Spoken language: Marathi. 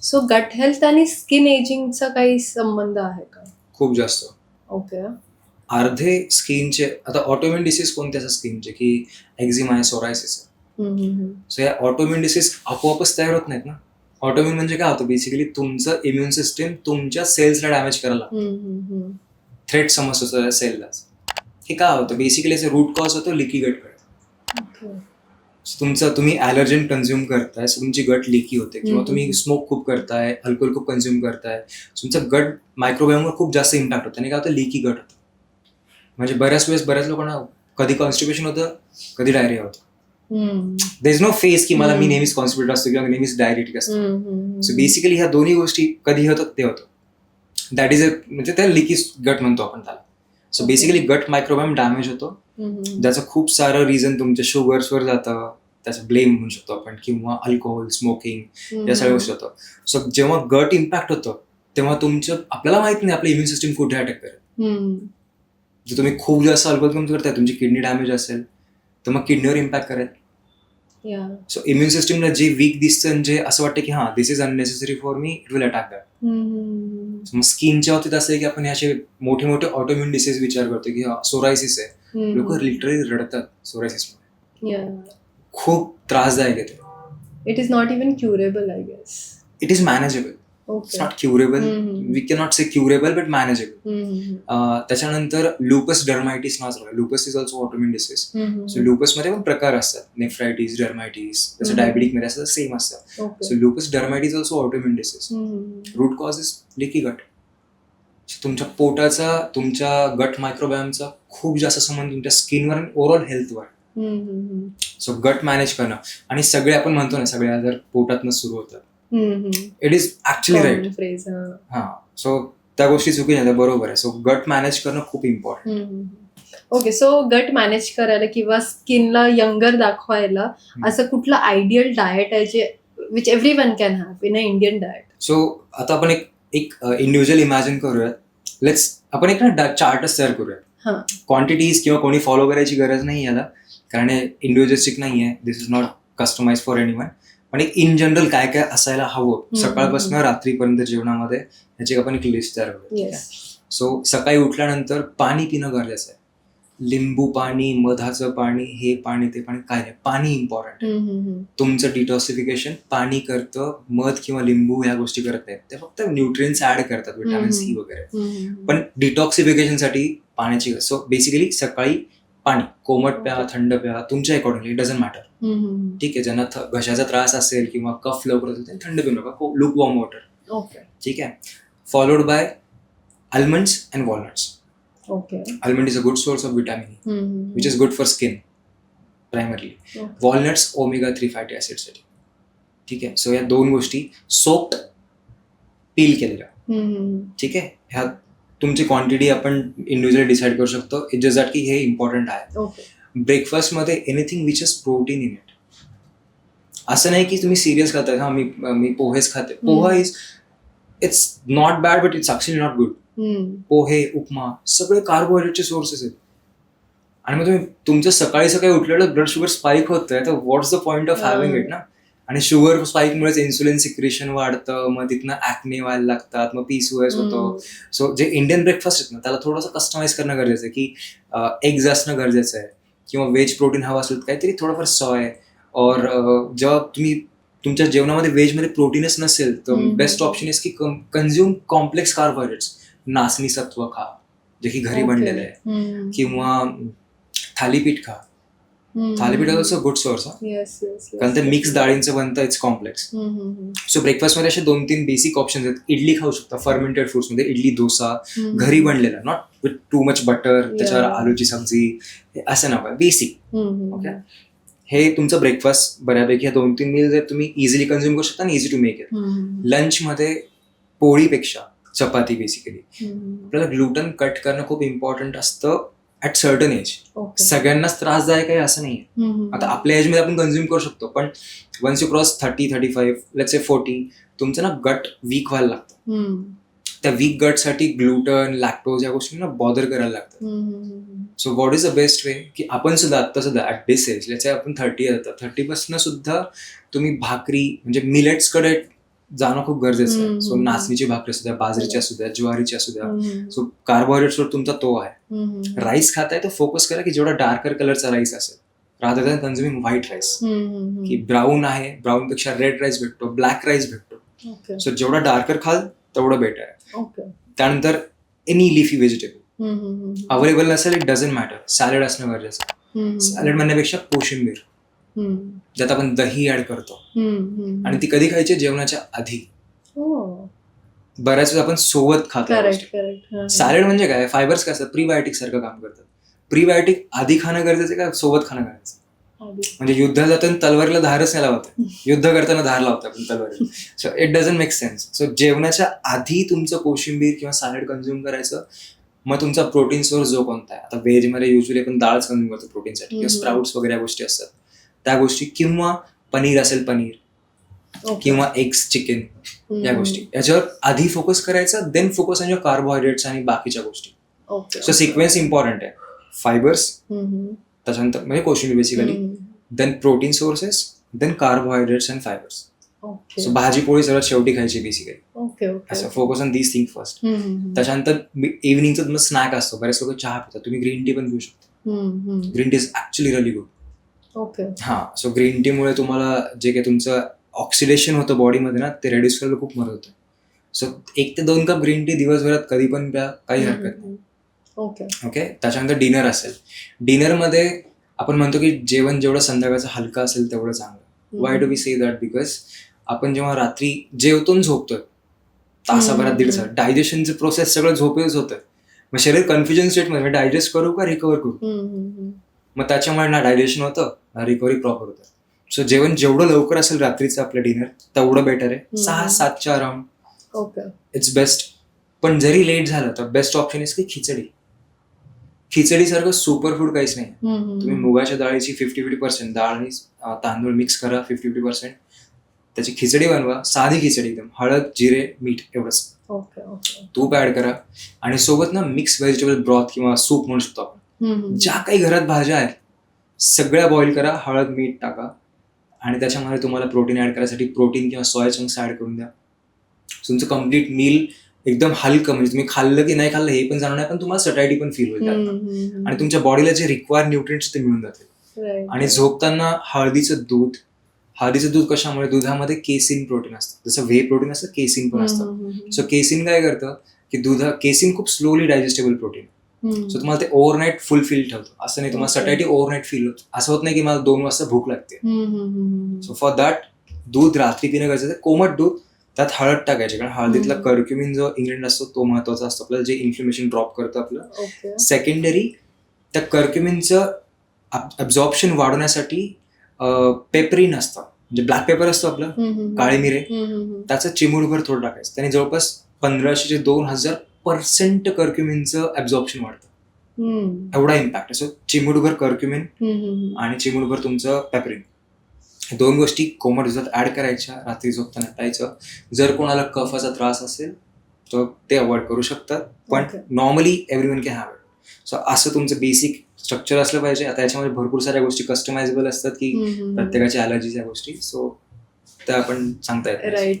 सो गट हेल्थ आणि स्किन एजिंगचा काही संबंध आहे का? खूप जास्त. ओके. अर्धे स्किनचे आता ऑटोइम्युन डिसीज कोणते असतात स्किनचे की एक्झिमा आहे, सोरायसिस आहे. हम्म, हम्म, सो या ऑटोइम्युन डिसीज आपोआपच तयार होत नाहीत ना. ऑटोइम्युन म्हणजे काय होतं बेसिकली तुमचं इम्युन सिस्टीम तुमच्या सेल्सला डॅमेज करायला लागतं. हम्म, हम्म, थ्रेट समजतो त्या सेललाच. हे काय होतं बेसिकली याचा रूट कॉज होतो लिकी गट कडे. ओके. तुमचं तुम्ही ॲलर्जन कन्झ्युम करताय, सो तुमची गट लिकी होते, किंवा तुम्ही हम्म. स्मोक खूप करताय, अल्कोहोल खूप कन्झ्युम करताय, तुमचं गट मायक्रोबायोमवर खूप जास्त इम्पॅक्ट होतं आणि काय होतं लिकी गट होतं. म्हणजे बऱ्याच वेळेस बऱ्याच लोकांना कधी कॉन्स्टिपेशन होतं, कधी डायरिया होतं. देर इज नो फेस की मला मी नेहमीच कॉन्स्टिपेटेड असतो किंवा नेहमीच डायरेटिक असतो. सो बेसिकली ह्या दोन्ही गोष्टी कधी होतात ते होतं. दॅट इज म्हणजे त्या लिकी गट म्हणतो आपण त्याला. सो बेसिकली गट मायक्रोबायोम डॅमेज होतो, ज्याचं खूप सारं रिझन तुमच्या शुगर्सवर जातं, त्याचं ब्लेम म्हणू शकतो आपण, किंवा अल्कोहोल, स्मोकिंग, या सगळ्या गोष्टी होतं. सो जेव्हा गट इम्पॅक्ट होतं तेव्हा तुमचं आपल्याला माहित नाही आपलं इम्युन सिस्टम कुठे अटॅक करेल. जर तुम्ही खूप जास्त अल्कोहोल कन्झ्युम करताय, तुमची किडनी डॅमेज असेल तर मग किडनीवर इम्पॅक्ट करेल. सो इम्युन सिस्टमला जे वीक दिसतं, जे असं वाटतं की हा this is unnecessary for me, it will attack that. मग स्किनच्या बाबतीत असं आहे की आपण असे मोठे मोठे ऑटोइम्युन डिसीज विचार करतो की सोरायसिस आहे, लोक लिटरली रडतात सोरायसिस मध्ये. खूप त्रासदायक आहे ते. It is not even curable I guess. It is manageable. It's not curable, we can not say curable but manageable. त्याच्यानंतर लुपस डर्मायटिस नावाचं, lupus is also autoimmune disease. So lupus मध्ये पण प्रकार असतात, नेफ्रायटिस, डर्मायटिस, जसं डायबिटिक मध्ये असं सेम असतं. So lupus dermatitis also autoimmune disease. Root cause is leaky gut. तुमच्या पोटाचा, तुमच्या गट मायक्रोबायोमचा खूप जास्त संबंध तुमच्या स्किनवर आणि ओव्हरऑल हेल्थवर. सो गट मॅनेज करणं, आणि सगळे आपण म्हणतो ना सगळे आजार पोटातनं सुरू होतात, इट इज ऍक्च्युली राईट. हा, सो त्या गोष्टी चुकीच्या आहेत, बरोबर आहे. सो गट मॅनेज करणं खूप इम्पॉर्टंट. ओके. सो गट मॅनेज करायला किंवा स्किनला यंगर दाखवायला असं कुठलं आयडियल डाएट आहे जे which everyone can have in a Indian diet? So आता आपण एक इंडिव्हिज्युअल इमॅजिन करूयात. आपण एक ना चार्टच तयार करूयात. क्वांटिटीज किंवा कोणी फॉलो करायची गरज नाही याला, कारण हे इंडिव्हिज्युअलिस्टिक नाहीये, this is not customize for anyone. पण एक इन जनरल काय काय असायला हवं सकाळपासून रात्रीपर्यंत जेवणामध्ये, ह्याची आपण एक लिस्ट तयार करूया. सो सकाळी उठल्यानंतर पाणी पिणं गरजेचं आहे. लिंबू पाणी, मधाचं पाणी, हे पाणी ते पाणी, काय नाही, पाणी इम्पॉर्टंट. तुमचं डिटॉक्सिफिकेशन पाणी करतं, मध किंवा लिंबू ह्या गोष्टी करत नाहीत, ते फक्त न्यूट्रिएंट्स ऍड करतात, विटामिन सी वगैरे. पण डिटॉक्सिफिकेशनसाठी पाण्याची. सो बेसिकली सकाळी पाणी कोमट प्या, थंड प्या, तुमच्या अकॉर्डिंगली, इट डझंट मॅटर. ठीक आहे, ज्यांना घशाचा त्रास असेल किंवा कफ लवकर असेल त्यांनी थंड पिऊ नका, लुक वॉर्म वॉटर. ठीक आहे. Followed by almonds and walnuts. Almond is a good source of vitamin E, which is good for skin primarily. Walnuts omega-3 fatty acids साठी. ठीक आहे. सो या दोन गोष्टी सोप्ड पील केलेल्या. ठीक आहे. ह्या तुमची क्वांटिटी आपण इंडिव्हिज्युअली डिसाईड करू शकतो. इट जस्ट दॅट की हे इम्पॉर्टंट आहे. ब्रेकफास्ट मध्ये anything which is protein in it. असं नाही की तुम्ही सिरियस खाताय, हा मी पोहेच खाते. Poha it's not bad but it's actually not good. Pohe, upma, सगळे कार्बोहायड्रेटचे सोर्सेस आहेत. आणि मग तुम्ही तुमचं सकाळी सकाळी उठलेलं ब्लड शुगर स्पाइक होतंय, तर what's the point of having it ना. आणि शुगर स्पाइकमुळेच इन्सुलिन सिक्रेशन वाढतं, मग तिथनं ऍक्ने व्हायला लागतात, मग PCOS होतो. सो जे इंडियन ब्रेकफास्ट आहेत ना त्याला थोडंसं कस्टमाइज करणं गरजेचं आहे, की एग्ज असणं गरजेचं आहे, किंवा व्हेज प्रोटीन हवं असेल काहीतरी थोडंफार सोय. और जेव्हा तुम्ही तुमच्या जेवणामध्ये व्हेजमध्ये प्रोटीनच नसेल तर बेस्ट ऑप्शन इज की कन्झ्युम कॉम्प्लेक्स कार्बोहायड्रेट्स. नाचणी सत्व खा, जे की घरी बनलेलं आहे, किंवा थालीपीठ खा. थालीपीठ ऑल्सो गुड सोर्स, कारण ते मिक्स डाळींचं बनतं, इट्स कॉम्प्लेक्स. सो ब्रेकफास्ट मध्ये असे 2-3 बेसिक ऑप्शन्स आहेत. इडली खाऊ शकता, फर्मेंटेड फूड्स मध्ये इडली, डोसा, घरी बनलेला, not with too much butter, त्याच्यावर आलूची सब्जी, असं नका, बेसिक. ओके, हे तुमचं ब्रेकफास्ट बऱ्यापैकी. ह्या 2-3 मील्स आहेत, तुम्ही इझिली कन्झ्युम करू शकता आणि easy to make it. Lunch मध्ये पोळीपेक्षा चपाती बेसिकली. आपल्याला ग्लुटन कट करणं खूप इम्पॉर्टंट असतं ऍट सर्टन एज. सगळ्यांनाच त्रासदायक आहे असं नाही. आता आपल्या एज मध्ये आपण कन्झ्युम करू शकतो, पण once you cross 30-35, let's say 40, तुमचं ना गट वीक व्हायला लागतं. त्या वीक गट साठी ग्लुटन, लॅक्टोज या गोष्टींना बॉदर करायला लागतात. So what is the best way, की आपण सुद्धा आता सुद्धा at this age, let's say आपण 30 पासून सुद्धा तुम्ही भाकरी, म्हणजे मिलेट्स कडे जाणं खूप गरजेचं आहे. सो हम्म. नाचणीची भाकरी असू द्या, बाजरीची असू द्या, ज्वारीची असू द्या. हम्म. सो कार्बोहायड्रेट्सवर तुमचा तो आहे. हम्म. राईस खाताय तर फोकस करा की जेवढा डार्कर कलरचा राईस असेल, rather than consuming white rice. हम्म. की ब्राऊन आहे, ब्राऊन पेक्षा रेड राईस भेटतो, ब्लॅक राईस भेटतो. ओके. सो जेवढा डार्कर खाल तेवढं बेटर आहे. ओके. त्यानंतर एनी लिफी व्हेजिटेबल हम्म. अवेलेबल नसेल, इट डझंट मॅटर, सॅलड असणं गरजेचं आहे. हम्म. सॅलड म्हणण्यापेक्षा कोशिंबीर, हम्म. ज्यात आपण दही ऍड करतो. हम्म. आणि ती कधी खायची? जेवणाच्या आधी. हो. बऱ्याच वेळा आपण सोबत खातो. करेक्ट. सॅलड म्हणजे काय? फायबर्स काय असतात? प्रीबायोटिक सारखं काम करतात. प्रीबायोटिक आधी खाणं गरजेचं का सोबत खाणं गरजेचं? म्हणजे युद्धात जाताना तलवारीला धारच नाही लावत, युद्ध करताना धार लावतो आपण तलवारीला. So it doesn't make sense. So जेवणाच्या आधी तुमचं कोशिंबीर किंवा सॅलड कन्झ्युम करायचं. मग तुमचा प्रोटीन सोर्स जो कोणता आहे, आता व्हेजमध्ये युजली आपण डाळच कन्झ्युम करतो प्रोटीनसाठी, किंवा स्प्राउट्स वगैरे या गोष्टी असतात त्या गोष्टी, किंवा पनीर असेल पनीर, किंवा एग्स चिकन, या गोष्टी याच्यावर आधी फोकस करायचा. Then focus on your carbohydrates आणि बाकीच्या गोष्टी. सो सिक्वेन्स इम्पॉर्टंट आहे. फायबर्स, त्याच्यानंतर म्हणजे कोशिंबीर basically, then protein sources, then carbohydrates and fibres. So भाजी पोळी सगळ्यात शेवटी खायची बेसिकली. असं focus on these thing first. त्याच्यानंतर इव्हनिंगचा तुमचा स्नॅक असतो. बरेच लोक चहा पितात, तुम्ही ग्रीन टी पण पिऊ शकता. Green tea is actually really good. हा, सो ग्रीन टी मुळे तुम्हाला जे काही तुमचं ऑक्सिडेशन होतं बॉडीमध्ये ना, ते रेड्यूस करायला खूप मदत होते. सो 1 ते 2 कप ग्रीन टी दिवसभरात कधी पण प्या, काही हरकत नाही. ओके. त्याच्यानंतर डिनर असेल. डिनरमध्ये आपण म्हणतो की जेवण जेवढं संध्याकाळचं हलका असेल तेवढं चांगलं. Why do we say that? Because आपण जेव्हा रात्री जेवतो आणि झोपतोय तासाभरात, दीड तास, डायजेशनचं प्रोसेस सगळं झोपेच होतं. मग शरीर कन्फ्युजन स्टेटमध्ये डायजेस्ट करू का रिकवर करू? मग त्याच्यामुळे ना डायजेशन होतं ना रिकव्हरी प्रॉपर होतं. सो जेवण जेवढं लवकर असेल रात्रीचं आपलं डिनर तेवढं बेटर आहे. 6-7च्या अराउंड इट्स बेस्ट. पण जरी लेट झालं तर बेस्ट ऑप्शन इज की खिचडी. खिचडीसारखं सुपर फूड काहीच नाही. तुम्ही मुगाच्या डाळीची 50-50% डाळ आणि तांदूळ मिक्स करा, 50-50%, त्याची खिचडी बनवा. साधी खिचडी एकदम, हळद, जिरे, मीठ एवढंच. तूप ऍड करा आणि सोबत ना मिक्स व्हेजिटेबल ब्रॉथ किंवा सूप म्हणू शकतो आपण. ज्या काही घरात भाज्या आहेत सगळ्या बॉईल करा, हळद मीठ टाका आणि त्याच्यामध्ये तुम्हाला प्रोटीन ऍड करायसाठी प्रोटीन किंवा सोया चंक्स ऍड करून द्या. तुमचं कम्प्लीट मील एकदम हलकं, म्हणजे तुम्ही खाल्लं की नाही खाल्लं हे पण जाणार नाही, पण तुम्हाला सटायटी पण फील होईल आणि तुमच्या बॉडीला जे रिक्वायर न्यूट्रिएंट्स ते मिळून जातील. आणि झोपताना हळदीचं दूध कशामुळे? दुधामध्ये केसिन प्रोटीन असतं. जसं व्हे प्रोटीन असतं, केसिन पण असतं. सो केसिन काय करतं की केसिन खूप स्लोली डायजेस्टेबल प्रोटीन. सो तुम्हाला ते ओव्हरनाईट फुलफिल ठेवतं. असं नाही तुम्हाला सटायटी ओव्हरनाईट फील होत. असं होत नाही की मला 2 वाजता भूक लागते. सो फॉर दॅट दूध रात्री पिणं गरजेचं आहे. कोमट दूध, त्यात हळद टाकायची, कारण हळदीतला कर्क्युमिन जो इंग्रेडियंट असतो तो महत्वाचा असतो आपल्याला, जे इन्फ्लेमेशन ड्रॉप करतं आपलं. सेकंडरी, त्या कर्क्युमिनचं ॲब्झॉर्प्शन वाढवण्यासाठी पेपरिन असतं, म्हणजे ब्लॅक पेपर असतो आपलं, काळे मिरे, त्याचं चिमूटभर थोडं टाकायचं. त्याने जवळपास 1500 ते 2000% कर्क्युमिनचं ॲब्झॉर्प्शन वाढतं. एवढा इम्पॅक्ट. सो चिमूटभर कर्क्युमिन आणि चिमूटभर तुमचं पेपरिन, 2 गोष्टी कोमट दुधात ऍड करायच्या, रात्री झोपताना प्यायचं. जर कोणाला कफाचा त्रास असेल तर ते अवॉइड करू शकतात, पण normally everyone can have it. So असं तुमचं बेसिक स्ट्रक्चर असलं पाहिजे. आता याच्यामध्ये भरपूर साऱ्या गोष्टी कस्टमायझेबल असतात की प्रत्येकाची अलर्जीच्या गोष्टी, सो त्या आपण सांगता येत.